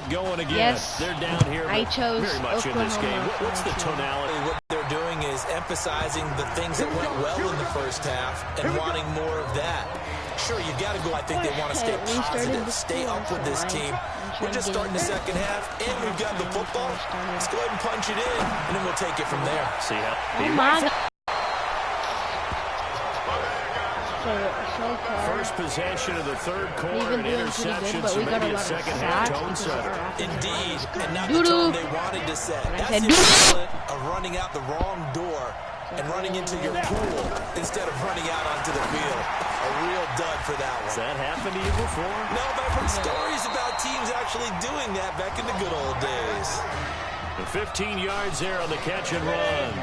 get going again. Yes. They're down here. I chose very much in this game. What's the tonality? What they're doing is emphasizing the things that went well in the first half and wanting more of that. Sure, you got to go. I think they want to stay positive, stay up with this team. We're just starting the second half, and we've got the football. Let's go ahead and punch it in, and then we'll take it from there. See how? Oh my God. First possession of the third quarter, an interception, so maybe a second half tone setter. Indeed, and not the tone they wanted to set. That's the equivalent of running out the wrong door and running into your pool instead of running out onto the field. A real dud for that one. Has that happened to you before? No, but I've heard stories about teams actually doing that back in the good old days. The 15 yards there on the catch and run.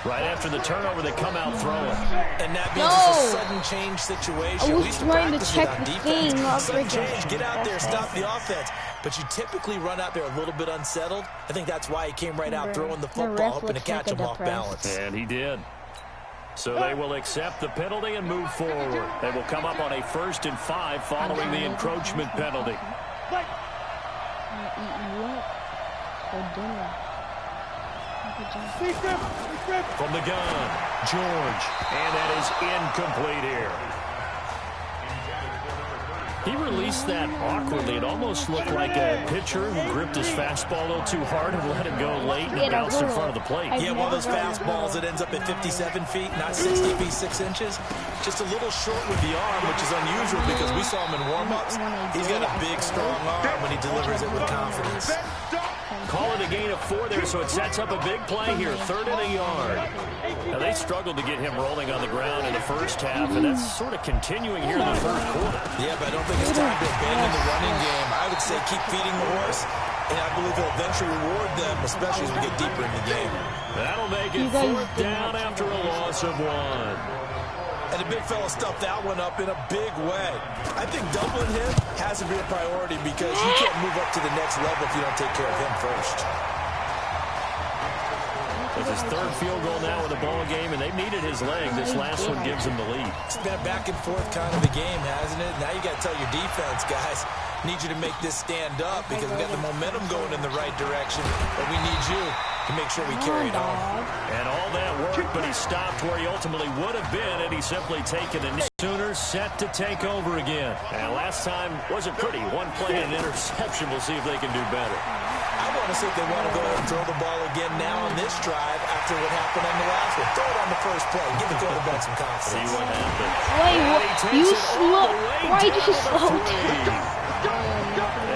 Right after the turnover, they come out throwing. And that means it's a sudden change situation. I was trying to check the thing. Sudden change, get out there, stop the offense. But you typically run out there a little bit unsettled. I think that's why he came right out throwing the football, hoping to catch him off balance. And he did. So they will accept the penalty and move forward. They will come up on a 1st and 5 following the encroachment penalty. From the gun, George. And that is incomplete here. He released that awkwardly. It almost looked like a pitcher who gripped his fastball a little too hard and let it go late and bounced in front of the plate. Yeah, one of those fastballs that ends up at 57 feet, not 60 feet, 6 inches. Just a little short with the arm, which is unusual because we saw him in warm-ups. He's got a big, strong arm when he delivers it with confidence. Call it a gain of 4 there, so it sets up a big play here, 3rd and a yard. Now, they struggled to get him rolling on the ground in the first half, and that's sort of continuing here in the 3rd quarter. Yeah, but I don't think it's time to abandon the running game. I would say keep feeding the horse, and I believe he'll eventually reward them, especially as we get deeper in the game. That'll make it 4th down after a loss of 1. And the big fella stuffed that one up in a big way. I think doubling him has to be a priority because you can't move up to the next level if you don't take care of him first. It's his 3rd field goal now in the ball game, and they've needed his leg. This last one gives him the lead. It's been a back and forth kind of a game, hasn't it? Now you got to tell your defense, guys, need you to make this stand up because we got the momentum going in the right direction, but we need you to make sure we carry it on. And all that work, but he stopped where he ultimately would have been, and he's simply taken the Sooners set to take over again. And last time wasn't pretty. One play and an interception. We'll see if they can do better. I want to see if they want to go ahead and throw the ball again now on this drive after what happened on the last one. Throw it on the first play. Give the quarterback some confidence. See what happens. Wait, what? You slow. Why did you slow down?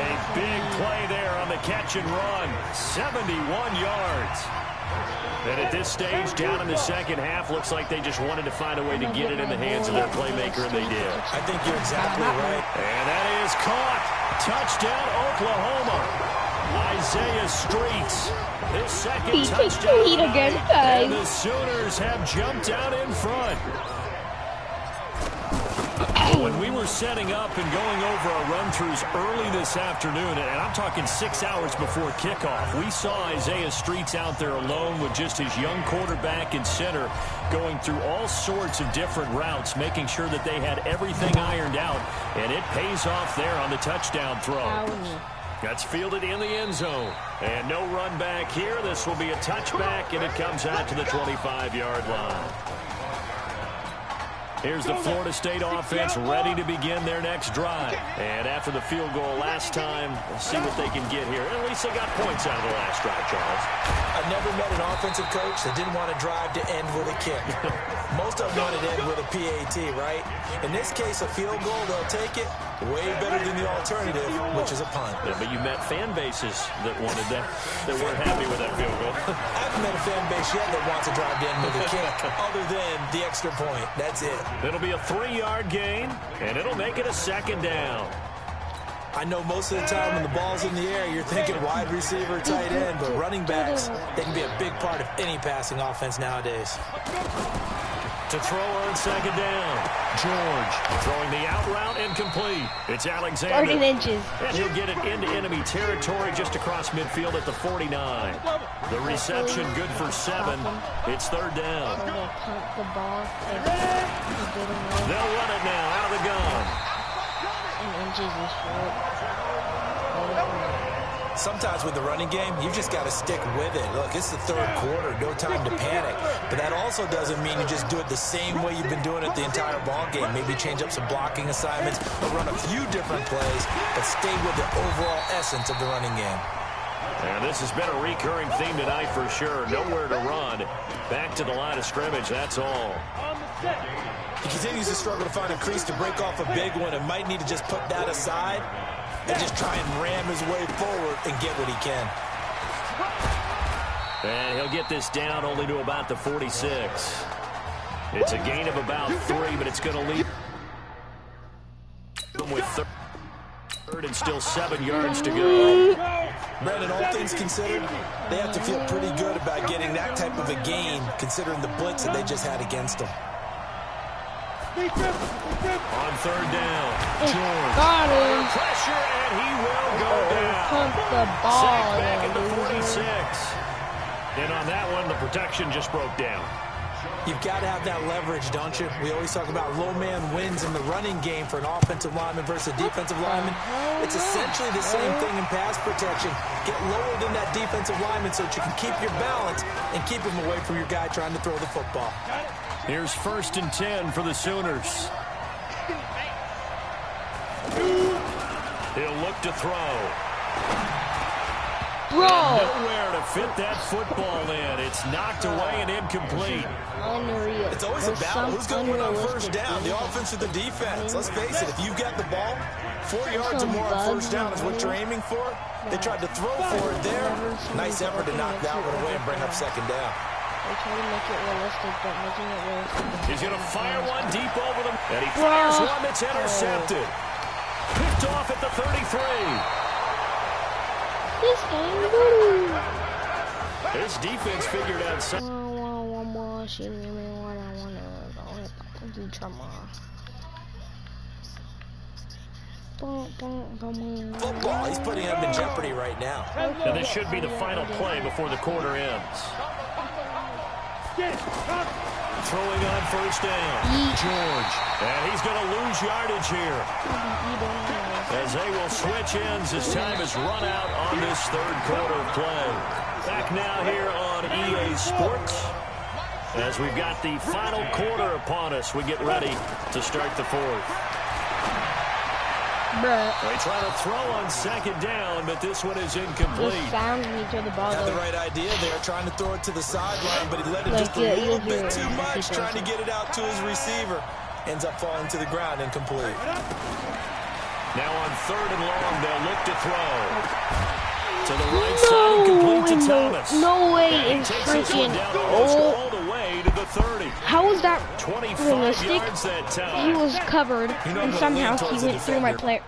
A big play there on the catch and run. 71 yards. And at this stage, down in the second half, looks like they just wanted to find a way to get it in the hands of their playmaker, and they did. I think you're exactly right. And that is caught. Touchdown, Oklahoma. Isaiah Streets, his second touchdown. And the Sooners have jumped out in front. When we were setting up and going over our run-throughs early this afternoon, and I'm talking 6 hours before kickoff, we saw Isaiah Streets out there alone with just his young quarterback and center going through all sorts of different routes, making sure that they had everything ironed out, and it pays off there on the touchdown throw. That's fielded in the end zone. And no run back here. This will be a touchback, and it comes out to the 25-yard line. Here's the Florida State offense ready to begin their next drive. And after the field goal last time, we'll see what they can get here. At least they got points out of the last drive, Charles. I've never met an offensive coach that didn't want to drive to end with a kick. Most of them want to end with a PAT, right? In this case, a field goal, they'll take it. Way better than the alternative, which is a punt. Yeah, but you met fan bases that wanted that, that weren't happy with that field goal. I haven't met a fan base yet that wants to drive to end with a kick, other than the extra point. That's it. It'll be a 3-yard gain, and it'll make it a 2nd down. I know most of the time when the ball's in the air, you're thinking wide receiver, tight end, but running backs, they can be a big part of any passing offense nowadays. To throw on 2nd down, George throwing the out route incomplete. It's Alexander. 30 inches. And he'll get it into enemy territory just across midfield at the 49. The reception good for 7. It's 3rd down. They'll run it now out of the gun. sometimes with the running game, you just got to stick with it. Look, it's the third quarter, no time to panic. But that also doesn't mean you just do it the same way you've been doing it the entire ball game. Maybe change up some blocking assignments or run a few different plays, but stay with the overall essence of the running game. And this has been a recurring theme tonight for sure. Nowhere to run. Back to the line of scrimmage, that's all. He continues to struggle to find a crease to break off a big one and might need to just put that aside and just try and ram his way forward and get what he can. And he'll get this down only to about the 46. It's a gain of about 3, but it's going to leave him with third and still 7 yards to go. Brandon, all things considered, they have to feel pretty good about getting that type of a gain considering the blitz that they just had against them. On third down, George. Got him. Pressure, and he will go down. Pump the ball. Sacked back at the 46. And on that one, the protection just broke down. You've got to have that leverage, don't you? We always talk about low man wins in the running game for an offensive lineman versus a defensive lineman. It's essentially the same thing in pass protection. Get lower than that defensive lineman so that you can keep your balance and keep him away from your guy trying to throw the football. Here's 1st and 10 for the Sooners. He'll look to throw. Bro! Nowhere to fit that football in. It's knocked away and incomplete. Unreal. It's always a battle. Who's going to win on first down, the offense or the defense? Let's face it, if you've got the ball, 4 yards or more on first down is what you're aiming for. They tried to throw for it there. Nice effort to knock that one away and bring up 2nd down. They try to make it realistic, but making it realistic. He's going to fire one deep over them. And he fires one that's intercepted. Picked off at the 33. This game, His defense figured out something. Football, he's putting him in jeopardy right now. And this should be the final play before the quarter ends. Throwing on first down. George. And he's going to lose yardage here. As they will switch ends as time has run out on this third quarter of play. Back now here on EA Sports. As we've got the final quarter upon us, we get ready to start the 4th. They try to throw on 2nd down, but this one is incomplete. Had the right idea there, trying to throw it to the sideline, but he let it just a little bit too much, trying to get it out to his receiver. Ends up falling to the ground, incomplete. Now on 3rd and long, they'll look to throw. To the right side and complete to Thomas. No way it's freaking all the way to the 30. How was that 25 realistic? yards that time. He was covered, and somehow he went through my player.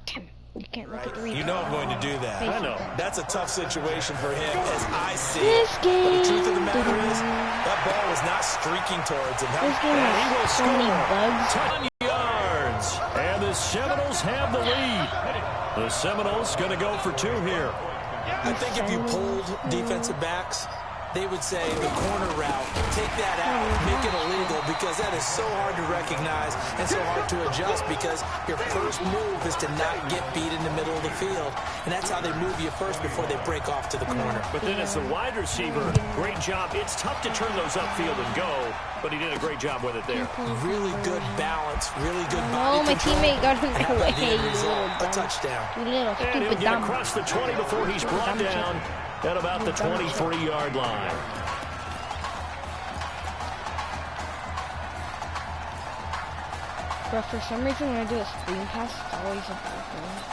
Damn, you can't look at the replay. You know I'm going to do that. I know. That's a tough situation for him, as I see This it. game. But the truth of the matter is, that ball was not streaking towards him. This game has so many bugs. 10 yards. And the Seminoles have the lead. The Seminoles going to go for 2 here. I think if you pulled defensive backs, they would say the corner route, take that out, make it illegal, because that is so hard to recognize and so hard to adjust, because your first move is to not get beat in the middle of the field. And that's how they move you first before they break off to the corner. But then as a wide receiver, great job. It's tough to turn those upfield and go, but he did a great job with it there. Really good balance, really good body Oh, my control. teammate got in my way. You Result, little a dumb. touchdown. You little And he'll stupid get dumb. across the 20 before he's brought down at about the 23-yard line. But for some reason, when I do a screen pass, it's always a bad thing.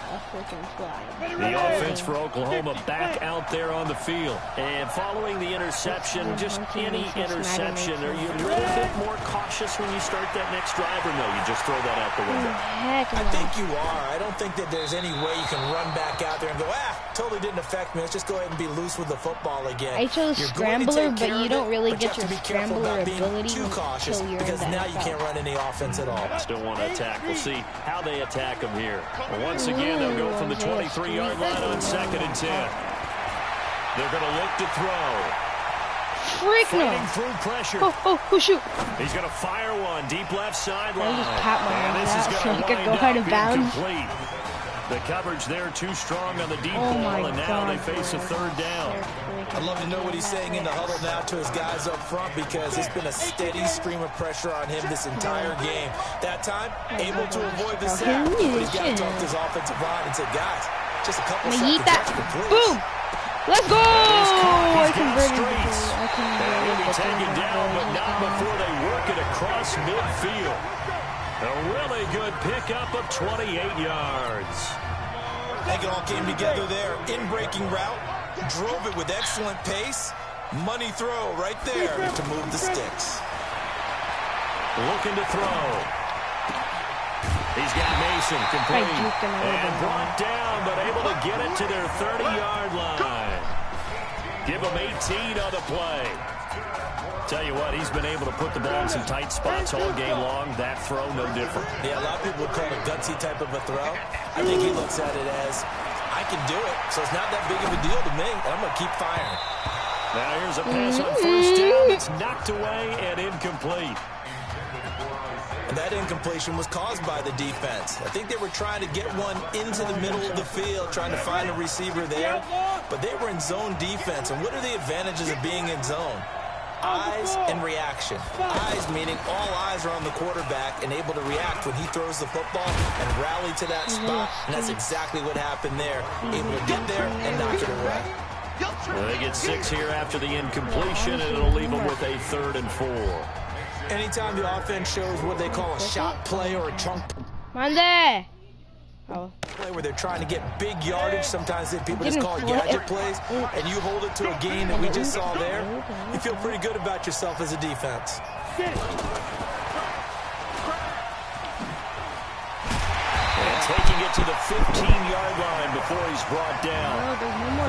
A freaking flag. The offense for Oklahoma back out there on the field. And following the interception, just any interception, are you a little bit more cautious when you start that next drive, or no, you just throw that out the window? Heck no. I think you are. I don't think that there's any way you can run back out there and go, totally didn't affect me. Let's just go ahead and be loose with the football again. I chose You're going to scrambler, take but care you of don't it, really but you get have your to be careful scrambler about being ability too cautious, until you're because in the now you NFL. can't run any offense at all. Still want to attack. We'll see how they attack them here. Well, once again, they'll go from the 23-yard line on 2nd and 10. They're going to look to throw. Frick no. Fighting through pressure. Oh, shoot. He's going to fire one deep left sideline. I just pat my And hand this is out so going I to could wind go up out of bounds. incomplete. The coverage there too strong on the deep ball, and now they face a third down. I'd love to know what he's saying in the huddle now to his guys up front, because it's been a steady stream of pressure on him this entire game. That time, able to avoid the sack, but he's got to talk to his offensive line and say, guys, just a couple seconds extra, please. Boom! Let's go! I converted and he'll be taken down, but not before they work it across midfield. A really good pickup of 28 yards. I think it all came together there. In-breaking route, drove it with excellent pace. Money throw right there to move the sticks. Looking to throw. He's got Mason complete and brought down, but able to get it to their 30-yard line. Give him 18 on the play. Tell you what, he's been able to put the ball in some tight spots all game long. That throw, no different. Yeah, a lot of people would call it a gutsy type of a throw. I think he looks at it as, I can do it, so it's not that big of a deal to me, and I'm going to keep firing. Now here's a pass on first down. It's knocked away and incomplete. And that incompletion was caused by the defense. I think they were trying to get one into the middle of the field, trying to find a receiver there, but they were in zone defense. And what are the advantages of being in zone? Eyes and reaction. Eyes meaning all eyes are on the quarterback and able to react when he throws the football and rally to that spot. And that's exactly what happened there. Able to get there and knock it away. Well, they get 6 here after the incompletion, and it'll leave them with a 3rd and 4. Anytime the offense shows what they call a shot play or a chunk Mande! play where they're trying to get big yardage, sometimes people just call it gadget plays, and you hold it to a gain that we just saw there, you feel pretty good about yourself as a defense. Taking it to the 15-yard line before he's brought down.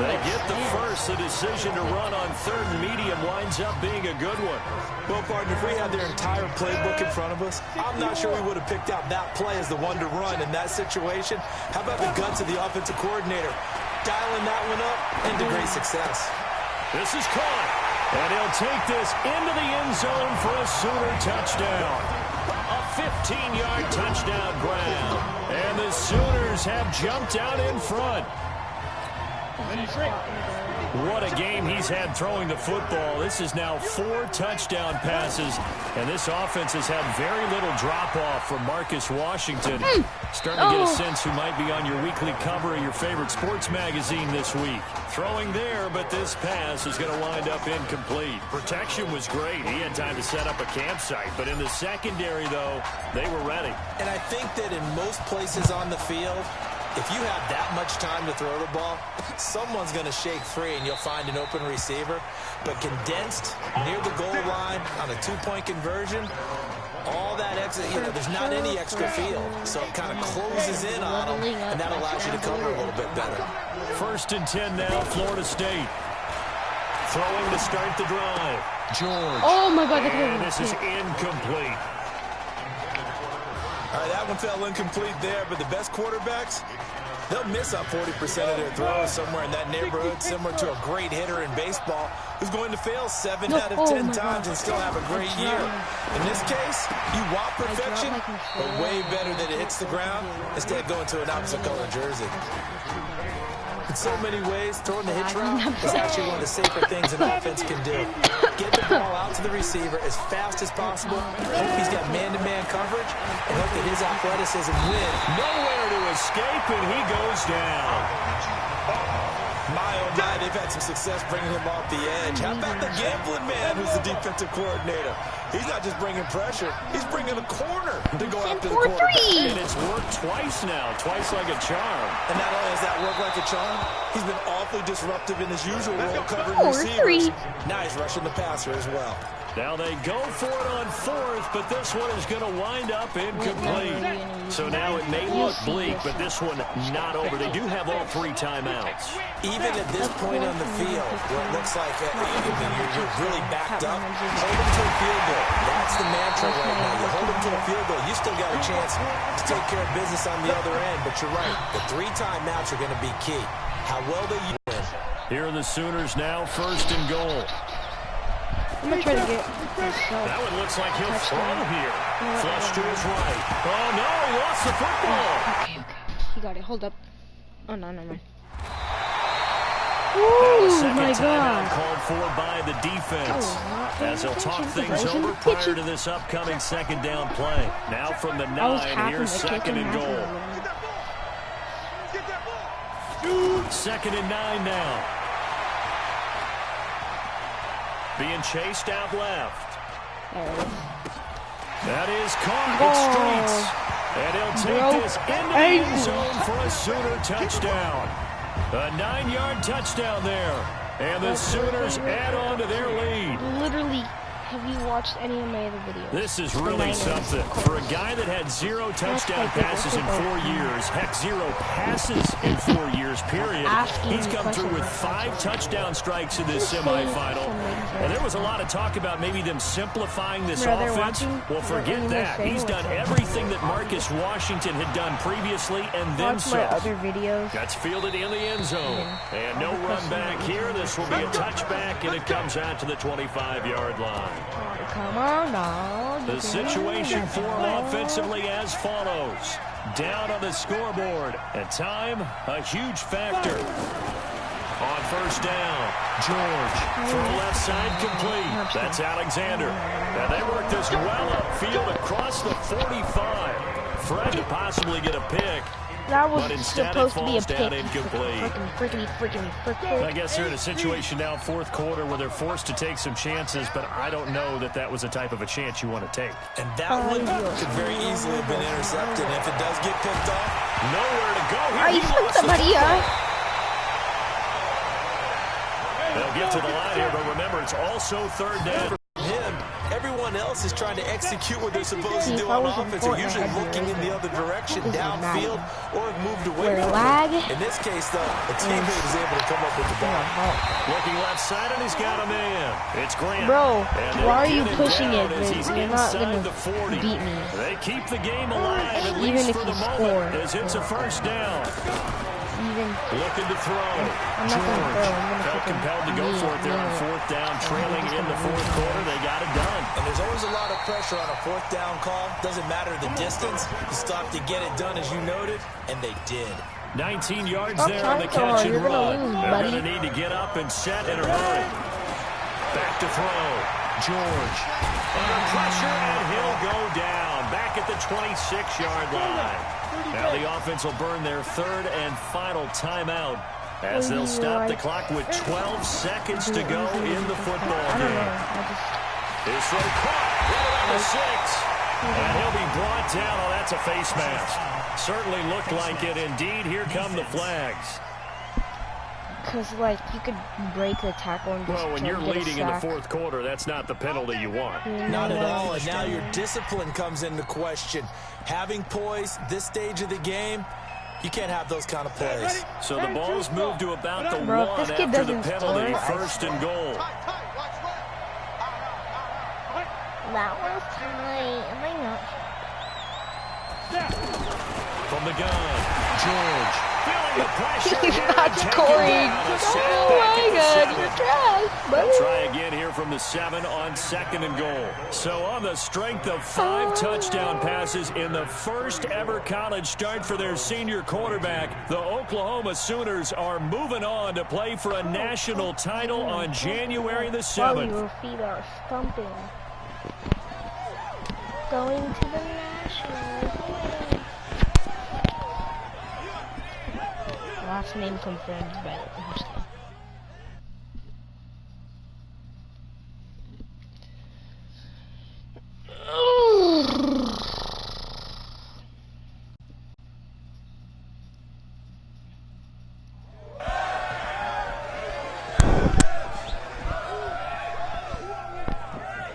They get the first. The decision to run on 3rd and medium winds up being a good one. Well, partner, if we had their entire playbook in front of us, I'm not sure we would have picked out that play as the one to run in that situation. How about the guts of the offensive coordinator? Dialing that one up into great success. This is caught, and he'll take this into the end zone for a Sooner touchdown. A 15-yard touchdown grab. And the Sooners have jumped out in front. What a game he's had throwing the football. This is now 4 touchdown passes, and this offense has had very little drop-off from Marcus Washington. Starting to get a sense who might be on your weekly cover of your favorite sports magazine this week. Throwing there, but this pass is going to wind up incomplete. Protection was great. He had time to set up a campsite, but in the secondary, though, they were ready. And I think that in most places on the field, if you have that much time to throw the ball, someone's going to shake free and you'll find an open receiver. But condensed near the goal line on a 2-point conversion, all that extra, there's not any extra field. So it kind of closes in on them, and that allows you to cover a little bit better. 1st and 10 now, Florida State. Throwing to start the drive. George. Oh my God. And this is incomplete. All right, that one fell incomplete there, but the best quarterbacks, they'll miss on 40% of their throws somewhere in that neighborhood, similar to a great hitter in baseball who's going to fail 7 out of 10 times and still have a great year. In this case, you want perfection, but way better that it hits the ground instead of going to an opposite color jersey. In so many ways, throwing the hitch route is actually one of the safer things an offense can do. Get the ball out to the receiver as fast as possible, hope he's got man-to-man coverage, and hope that his athleticism wins. Nowhere to escape, and he goes down. My, oh my, they've had some success bringing him off the edge. How about the gambling man who's the defensive coordinator? He's not just bringing pressure, he's bringing a corner to go after the quarterback. And it's worked twice now, twice like a charm. And not only has that worked like a charm, he's been awfully disruptive in his usual role covering receivers. Now he's rushing the passer as well. Now they go for it on 4th, but this one is going to wind up incomplete. So now it may look bleak, but this one not over. They do have all 3 timeouts. Even at this point on the field, where it looks like you're really backed up, hold them to a field goal. That's the mantra right now. You hold them to a field goal, you still got a chance to take care of business on the other end. But you're right, the 3 timeouts are going to be key. How well they use them. Here are the Sooners now, 1st and goal. I'm going to try to get that one looks like he'll throw here. Flush to his right. Oh, no, he lost the football. Okay. He got it. Hold up. Oh, no, never mind. Now a Ooh, second my timeout God. called for by the defense. As they'll talk things over prior to this upcoming second down play. Now from the 9, here's second and goal. Second and 9 now. Being chased out left. That is caught at Streets. And he'll take this into the end zone for a Sooner touchdown. A 9-yard touchdown there. And the Sooners add on to their lead. Literally, have you watched any of my other videos? This is really something. For a guy that had 0 touchdown passes in 4 years, heck, 0 passes in 4 years, period, he's come through with 5 touchdown strikes in this semifinal. And there was a lot of talk about maybe them simplifying this offense. Well, forget that. He's done everything that Marcus Washington had done previously and then some. Watch my other videos. That's fielded in the end zone. And no run back here. This will be a touchback, and it comes out to the 25-yard line. Come on now. The situation for him offensively as follows. Down on the scoreboard. And time, a huge factor. On first down, George throw left side complete. That's Alexander. Now they work this well upfield across the 45. Fred to possibly get a pick. That was but instead supposed it to be a falls down pick. incomplete. Freaking. I guess they're in a situation now, fourth quarter, where they're forced to take some chances, but I don't know that that was the type of a chance you want to take. And that one could very easily have been intercepted. And if it does get picked off, nowhere to go here. Are you putting somebody up? They'll get to the line here, but remember, it's also third down. Him, everyone else is trying to execute what they're supposed to do on offense. They're usually looking in the other direction, downfield, or have moved away from it. In this case, though, a teammate is able to come up with the ball. Looking left side, and he's got a man. It's Grant. Bro, why are you pushing it? You're not going the 40. to beat me. They keep the game alive, at least for the moment, as it's a first down. Looking to throw. I'm not going to throw. Felt compelled to go for it there on fourth down, trailing in the fourth quarter. They got it done. And there's always a lot of pressure on a fourth down call. Doesn't matter the distance. You stop to get it done, as you noted, and they did. 19 yards there on the catch and run. They're going to need to get up and set in a hurry. Back to throw. George. Under pressure, and he'll go down. Back at the 26-yard line. Now the offense will burn their third and final timeout as they'll stop the clock with 12 seconds to go in the football game. This throw caught right around the 6. And he'll be brought down. Oh, that's a face mask. Certainly looked like it. Indeed, here come the flags. Because, like, you could break the tackle and just when you're leading in the fourth quarter, that's not the penalty you want. Not at all, and now your discipline comes into question. Having poise this stage of the game, you can't have those kind of plays. So the ball's moved to about the 1 after the penalty, first and goal. That was tight. Am I not? From the gun, George. Feeling the pressure. He's not scoring. Oh my God, you're trash, buddy. They'll try again here from the 7 on second and goal. So on the strength of 5 touchdown passes in the first ever college start for their senior quarterback, the Oklahoma Sooners are moving on to play for a national title on January the 7th. Your feet are stumping. Going to the Nationals. Last name confirmed by the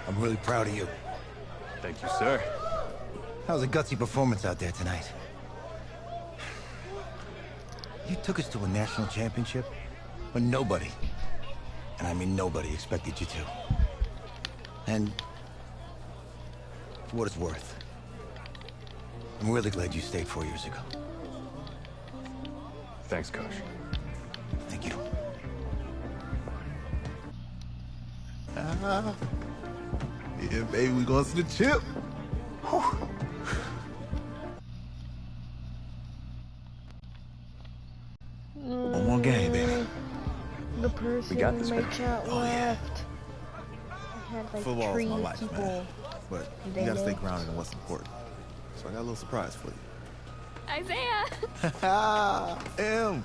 I'm really proud of you. Thank you, sir. That was a gutsy performance out there tonight. You took us to a national championship when nobody, and I mean nobody, expected you to. And for what it's worth, I'm really glad you stayed 4 years ago. Thanks, Coach. Thank you. Yeah, baby, we going to the chip. Whew. One more game, baby. The person got this, in my man. chat Oh, yeah. left. I had like Football is 3 my life, people. man. But They you gotta stay left. grounded in what's important. So I got a little surprise for you. Isaiah! Em,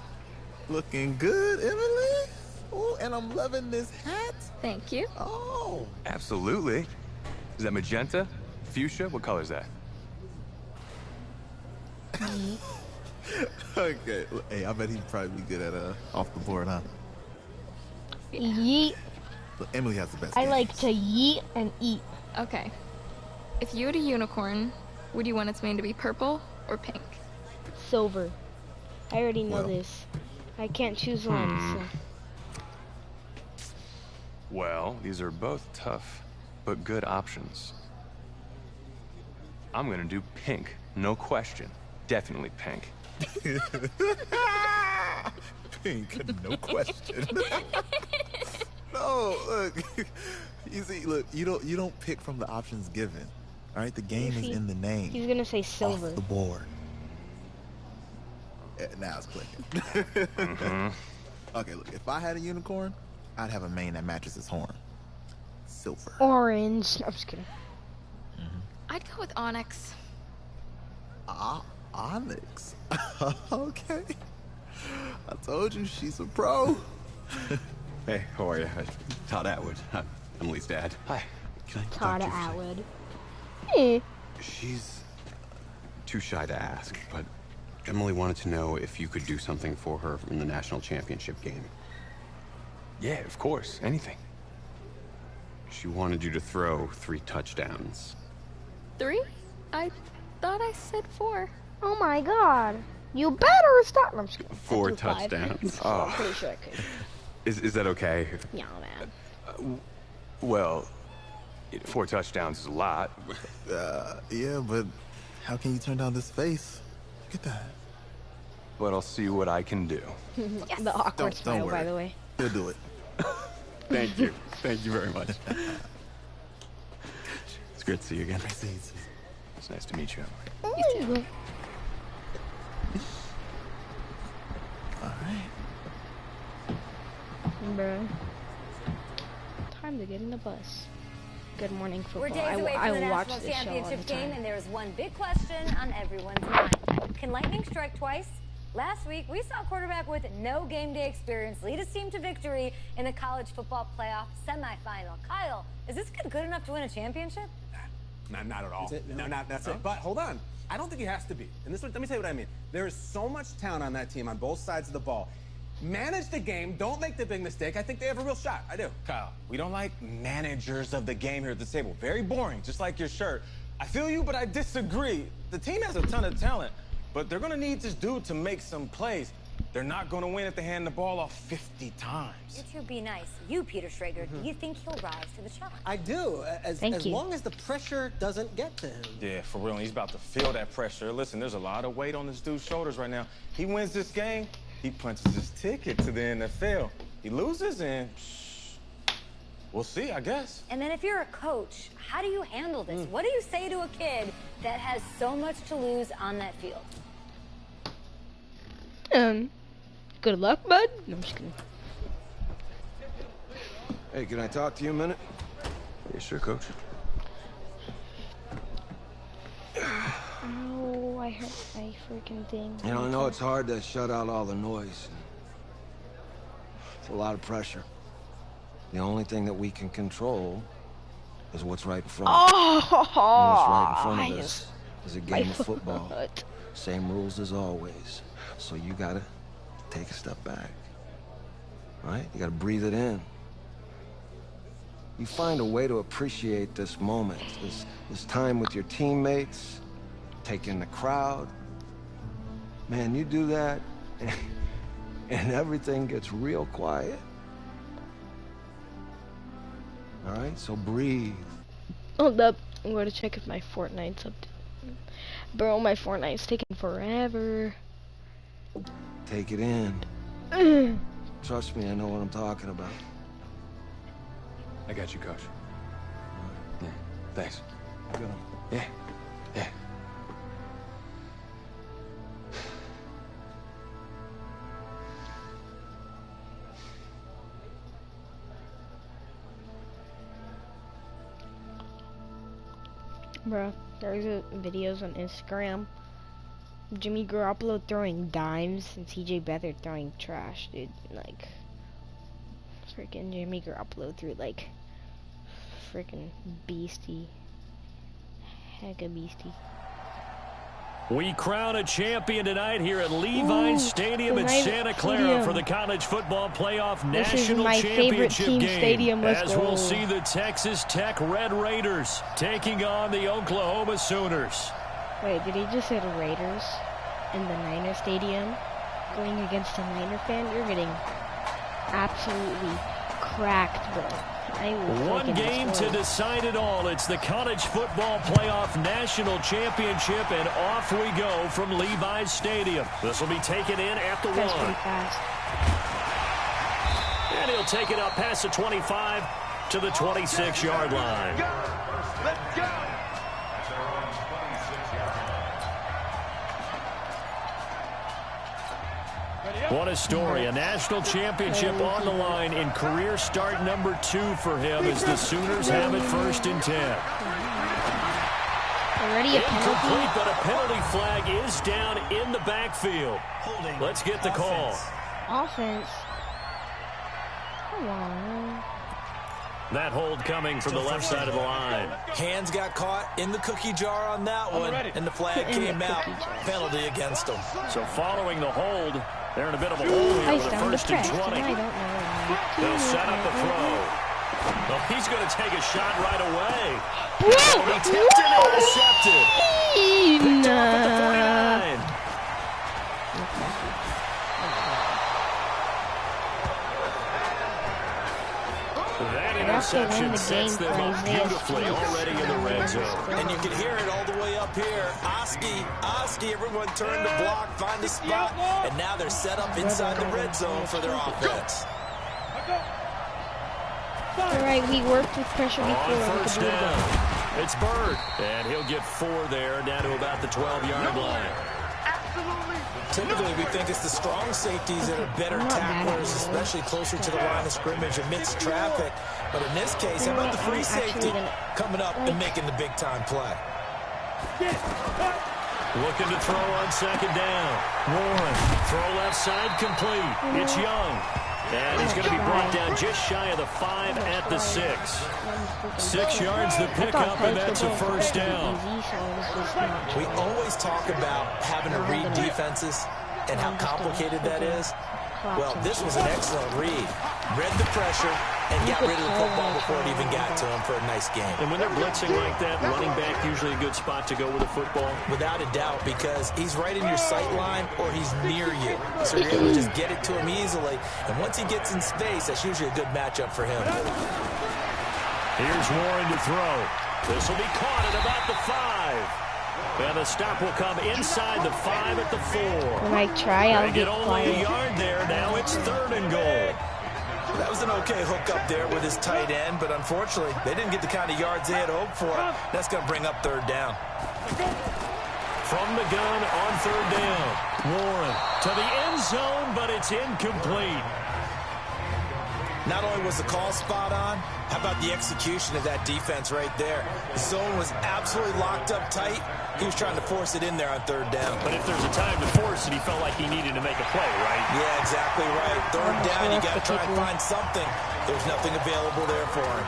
looking good, Emily. Oh, and I'm loving this hat. Thank you. Oh. Absolutely. Is that magenta? Fuchsia? What color is that? Okay. Hey, I bet he'd probably be good at off the board, huh? Yeet. Look, Emily has the best. I games. like to yeet and eat. Okay. If you had a unicorn, would you want its mane to be purple or pink? Silver. I already know Well. this. I can't choose one, so. Well, these are both tough, but good options. I'm gonna do pink, no question. Definitely pink. Pink, no question. No, look. You see, look, you don't pick from the options given. All right, the game is in the name. He's gonna say silver. Off the board. Now it's clicking. Okay, look, if I had a unicorn, I'd have a mane that matches his horn. Silver. Orange. No, I'm just kidding. I'd go with onyx. Onyx. Okay. I told you she's a pro. Hey, how are you? Todd Atwood. I'm Emily's dad. Hi. Can I talk Todd to you for a Atwood. second? She's too shy to ask, but Emily wanted to know if you could do something for her in the national championship game. Yeah, of course. Anything. She wanted you to throw 3 touchdowns. 3? I thought I said 4. Oh my god. You better stop. No, I'm just kidding. 4 I do 5. touchdowns. So I'm pretty sure I could. Is that okay? Yeah, man. Well, 4 touchdowns is a lot. Yeah, but how can you turn down this face? Look at that. But I'll see what I can do. The awkward Don't smile, by worry. the way. He'll do it. Thank you. Thank you very much. It's great to see you again. It's nice to meet you. You too. All right. Bruh. Time to get in the bus. Good morning, football. We're days away from the watch national this show all the championship game, time. and there is one big question on everyone's mind. Can lightning strike twice? Last week, we saw a quarterback with no game day experience lead his team to victory in the college football playoff semifinal. Kyle, is this kid good enough to win a championship? Not at all. That's it. But hold on. I don't think he has to be. And this, let me tell you what I mean. There is so much talent on that team on both sides of the ball. Manage the game. Don't make the big mistake. I think they have a real shot. I do. Kyle, we don't like managers of the game here at the table. Very boring, just like your shirt. I feel you, but I disagree. The team has a ton of talent, but they're going to need this dude to make some plays. They're not going to win if they hand the ball off 50 times. You two be nice. You, Peter Schrager, do you think he'll rise to the challenge? I do, as long as the pressure doesn't get to him. Yeah, for real. He's about to feel that pressure. Listen, there's a lot of weight on this dude's shoulders right now. He wins this game, he punches his ticket to the NFL. He loses, and we'll see, I guess. And then if you're a coach, how do you handle this? What do you say to a kid that has so much to lose on that field? Good luck, bud. No, I'm just kidding. Hey, can I talk to you a minute? Yeah, sure, Coach. Oh, I hurt my freaking thing. You know, I know it's hard to shut out all the noise. It's a lot of pressure. The only thing that we can control is what's right in front of us. Oh, And what's right in front of us is a game my of football. foot. Same rules as always. So you gotta take a step back. Right? You gotta breathe it in. You find a way to appreciate this moment, this time with your teammates, take in the crowd. Man, you do that, and everything gets real quiet. All right, so breathe. Hold up. I'm going to check if my Fortnite's up. Bro, my Fortnite's taking forever. Take it in. Trust me, I know what I'm talking about. I got you, Coach. Yeah, thanks. Good. Yeah, yeah. Bro, there's videos on Instagram. Jimmy Garoppolo throwing dimes and CJ Beathard throwing trash, dude. Like, freaking Jimmy Garoppolo threw like freaking beastie. Hecka beastie. We crown a champion tonight here at Levi's Stadium in Santa Clara for the College Football Playoff National Championship game. Stadium. As we'll see the Texas Tech Red Raiders taking on the Oklahoma Sooners. Wait, did he just say the Raiders in the Niner Stadium going against a Niner fan? You're getting absolutely cracked, bro. One game to decide it all. It's the College Football Playoff National Championship, and off we go from Levi's Stadium. This will be taken in at the 1. And he'll take it up past the 25 to the 26-yard line. Let's go! What a story. A national championship on the line in career start number 2 for him as the Sooners have it 1st and 10. Already a penalty? Incomplete, but a penalty flag is down in the backfield. Let's get the call. Offense. Come on. That hold coming from the left side of the line. Hands got caught in the cookie jar on that one, and the flag came out. Penalty against them. So following the hold, they're in a bit of a hole here with a 1st and 20. They'll set up the throw. Well, he's going to take a shot right away. Whoa! He tipped it and intercepted. Picked off at the 49. That interception sets them up beautifully already in the red zone. And you can hear it all the way up here. Oski, everyone turned to block, find the spot, and now they're set up inside the red zone for their offense. Alright, we worked with pressure before. On 1st down, it's Bird, and he'll get 4 there, down to about the 12-yard line. Typically, we think it's the strong safeties that are better tacklers, especially closer to the line of scrimmage amidst traffic. But in this case, how about the free safety coming up and making the big-time play? Looking to throw on 2nd down. Warren, throw left side complete. It's Young. And he's going to be brought down just shy of the 5 at the 6. 6 yards the pickup, and that's a 1st down. We always talk about having to read defenses and how complicated that is. Well, this was an excellent read. Read the pressure and got rid of the football before it even got to him for a nice game. And when they're blitzing like that, running back usually a good spot to go with the football? Without a doubt, because he's right in your sight line or he's near you. So you're able to just get it to him easily. And once he gets in space, that's usually a good matchup for him. Here's Warren to throw. This will be caught at about the 5. And the stop will come inside the 5 at the 4. When I try, I'll get only a yard there. Now it's 3rd and goal. That was an okay hook up there with his tight end, but unfortunately, they didn't get the kind of yards they had hoped for. That's going to bring up 3rd down. From the gun on 3rd down. Warren to the end zone, but it's incomplete. Not only was the call spot on, how about the execution of that defense right there? The zone was absolutely locked up tight. He was trying to force it in there on 3rd down. But if there's a time to force it, he felt like he needed to make a play, right? Yeah, exactly right. 3rd down, you got to try and find something. There's nothing available there for him.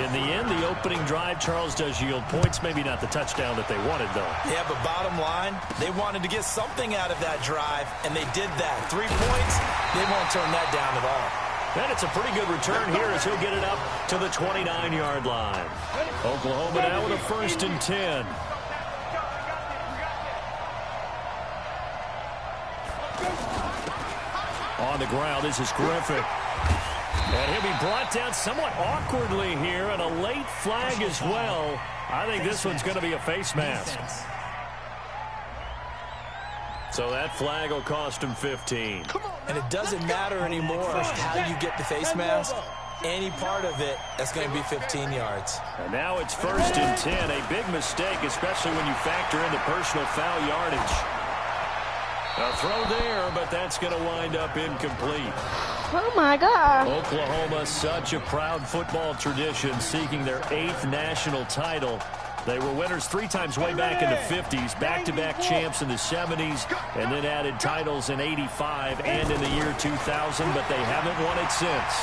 In the end, the opening drive, Charles, does yield points. Maybe not the touchdown that they wanted, though. Yeah, but bottom line, they wanted to get something out of that drive, and they did that. 3 points, they won't turn that down at all. And it's a pretty good return here as he'll get it up to the 29-yard line. Oklahoma now with a 1st and 10. On the ground, this is Griffin. And he'll be brought down somewhat awkwardly here, and a late flag as well. I think this one's going to be a face mask. So that flag will cost him 15. And it doesn't matter anymore how you get the face mask. Any part of it, that's going to be 15 yards. And now it's 1st and 10. A big mistake, especially when you factor in the personal foul yardage. A throw there, but that's going to wind up incomplete. Oh, my God. Oklahoma, such a proud football tradition, seeking their 8th national title. They were winners 3 times way back in the 50s, back-to-back champs in the 70s, and then added titles in 85 and in the year 2000, but they haven't won it since.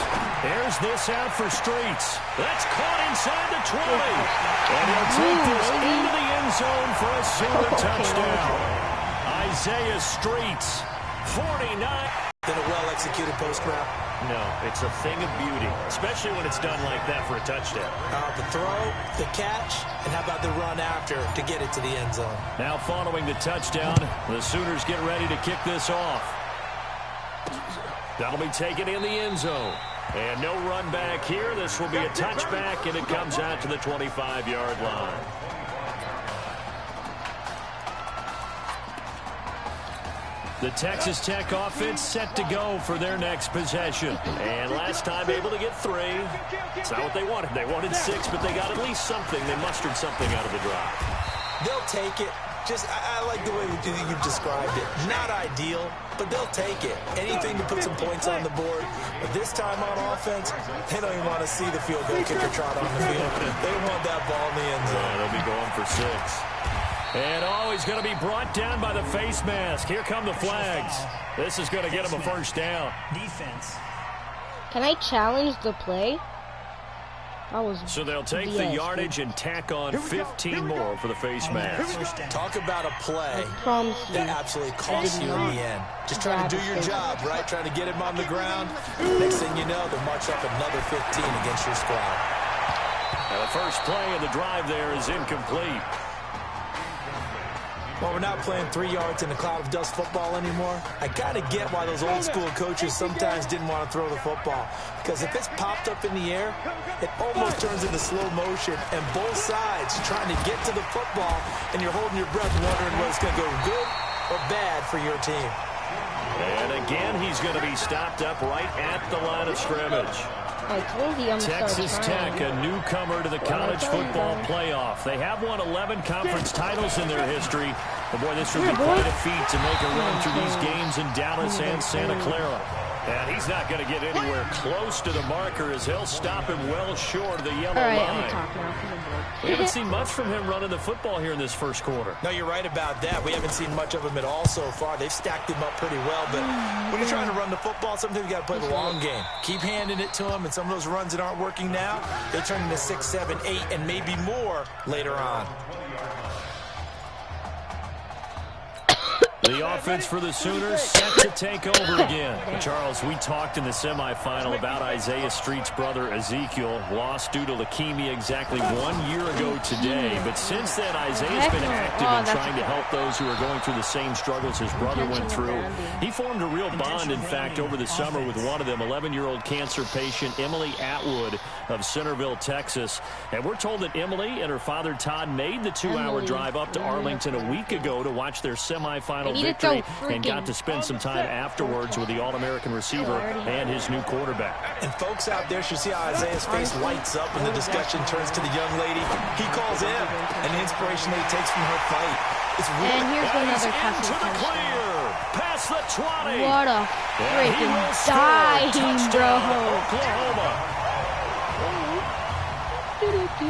Here's this out for Streets. That's caught inside the 20. And he'll take this into the end zone for a Sooner touchdown. Isaiah Streets, 49. Than a well-executed post-route? No, it's a thing of beauty, especially when it's done like that for a touchdown. The throw, the catch, and how about the run after to get it to the end zone? Now following the touchdown, the Sooners get ready to kick this off. That'll be taken in the end zone. And no run back here. This will be a touchback, and it comes out to the 25-yard line. The Texas Tech offense set to go for their next possession. And last time able to get 3. It's not what they wanted. They wanted 6, but they got at least something. They mustered something out of the drive. They'll take it. I like the way you've described it. Not ideal, but they'll take it. Anything to put some points on the board. But this time on offense, they don't even want to see the field goal kicker trot on the field. They want that ball in the end zone. Yeah, they'll be going for 6. And he's going to be brought down by the face mask. Here come the flags. This is going to get him a first down. Defense. Can I challenge the play? So they'll take the yardage and tack on 15 more for the face mask. Talk about a play that absolutely costs you in the end. Just trying to do your job, right? Trying to get him on the ground. Next thing you know, they'll march up another 15 against your squad. Now the first play of the drive there is incomplete. Well, we're not playing 3 yards in a cloud of dust football anymore. I kind of get why those old school coaches sometimes didn't want to throw the football. Because if it's popped up in the air, it almost turns into slow motion. And both sides trying to get to the football, and you're holding your breath wondering whether it's going to go good or bad for your team. And again, he's going to be stopped up right at the line of scrimmage. Texas Tech, a newcomer to the college football playoff. They have won 11 conference titles in their history. But boy, this would be quite a feat to make a run through these games in Dallas and Santa Clara. And he's not going to get anywhere close to the marker as he'll stop him well short of the yellow line. We haven't seen much from him running the football here in this first quarter. No, you're right about that. We haven't seen much of him at all so far. They've stacked him up pretty well. But when you're trying to run the football, sometimes you got to play the long game. Keep handing it to him, and some of those runs that aren't working now, they turn into 6, 7, 8, and maybe more later on. The offense for the Sooners set to take over again. Charles, we talked in the semifinal about Isaiah Street's brother Ezekiel, lost due to leukemia exactly 1 year ago today. But since then, Isaiah's been active in trying to help those who are going through the same struggles his brother went through. He formed a real bond, in fact, over the summer with one of them, 11-year-old cancer patient Emily Atwood of Centerville, Texas. And we're told that Emily and her father Todd made the 2-hour drive up to Arlington a week ago to watch their semifinal victory and got to spend some time afterwards with the All-American receiver and his new quarterback. And folks out there should see how Isaiah's face lights up when the discussion turns to the young lady. He calls him, and the inspiration that he takes from her fight. It's really and here's another into the clear. Past the 20. What a freaking dive, bro. Oklahoma.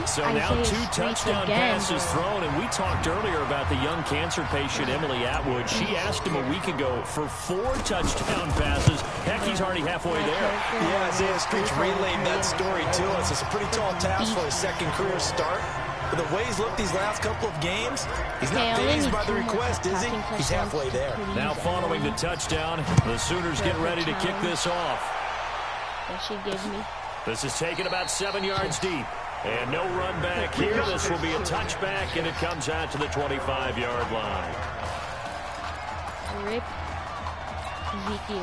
So now 2 touchdown passes thrown, and we talked earlier about the young cancer patient Emily Atwood. She asked him a week ago for 4 touchdown passes. Heck, he's already halfway there. Yeah, Isaiah Street's relayed that story to us. It's a pretty tall task for his second career start. But the way he's looked these last couple of games, he's not phased by the request, is he? He's halfway there. Now following the touchdown, the Sooners get ready to kick this off. This is taken about 7 yards deep. And no run back here. This will be a touchback, and it comes out to the 25-yard line.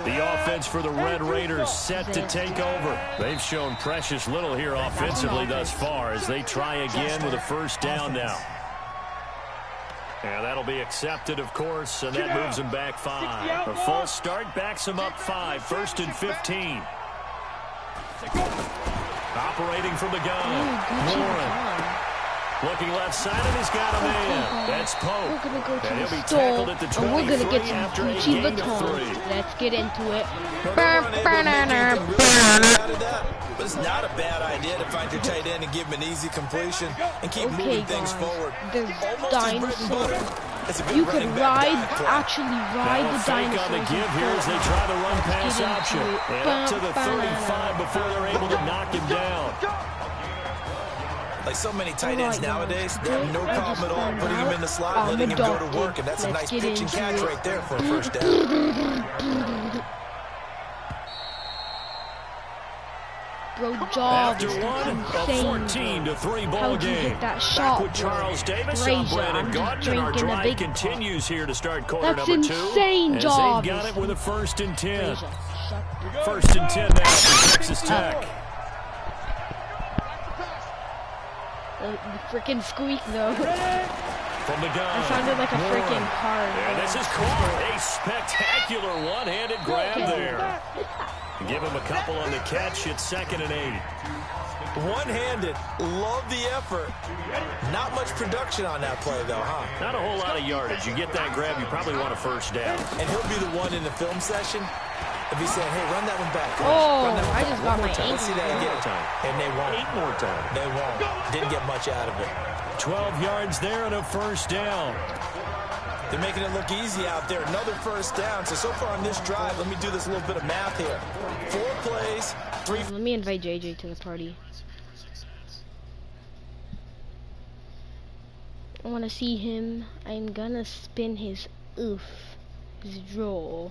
The offense for the Red Raiders set to take over. They've shown precious little here offensively thus far as they try again with a first down now. And that'll be accepted, of course, and that moves them back 5. A false start backs them up 5. 1st and 15. Operating from the gun, Warren. Looking left side, and he's got a man. That's Pope. We're gonna go to and the he'll be store, tackled at the 23 and we're gonna get some after a Gucci gain of batons. 3. Let's get into it. But it's not a bad idea to find your tight end and give him an easy completion and keep moving things forward. The dinosaur. You could actually ride the dinosaur. On the give here as they try the run pass option. And up to the 35 before they're able to knock him down. Like so many tight ends nowadays, they have no problem at all putting him in the slot, letting him go to work, and that's a nice pitch and catch right there for a first down. Bro, job After one, a 14-3 ball How'd you game. hit that shot, Back with Charles Davis Frazier, on Brandon Gaudin, and our drive continues here to start quarter That's number 2. insane, Jarvis. They've got it with a 1st and 10. 1st and 10 now for Texas Tech. The freaking squeak, though. From the gun. That sounded like a freaking car. And this is caught. A spectacular one-handed grab there. Give him a couple on the catch. It's 2nd and 8. One-handed. Love the effort. Not much production on that play, though, huh? Not a whole lot of yardage. You get that grab, you probably want a 1st down. And he'll be the one in the film session if he's saying, hey, run that one back. Oh, run that one I back. just got my ankle. Let's see that again. And they won't. 8 more times. They won't. Didn't get much out of it. 12 yards there and a 1st down. They're making it look easy out there. Another 1st down. So far on this drive, let me do this little bit of math here. 4 plays, 3. Let me invite JJ to the party. I want to see him. I'm gonna spin his his draw.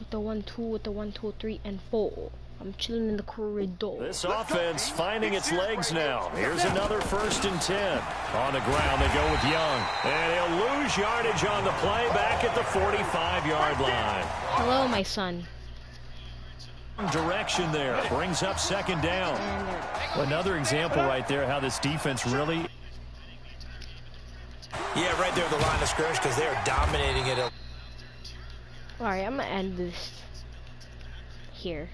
With the 1, 2, with the 1, 2, 3, and 4. I'm chilling in the corridor. This offense finding its legs now. Here's another 1st and 10. On the ground, they go with Young. And he'll lose yardage on the play back at the 45-yard line. Hello, my son. Direction there. Brings up 2nd down. Another example right there how this defense really... Yeah, right there at the line of scrimmage because they're dominating it. Alright, I'm going to end this here.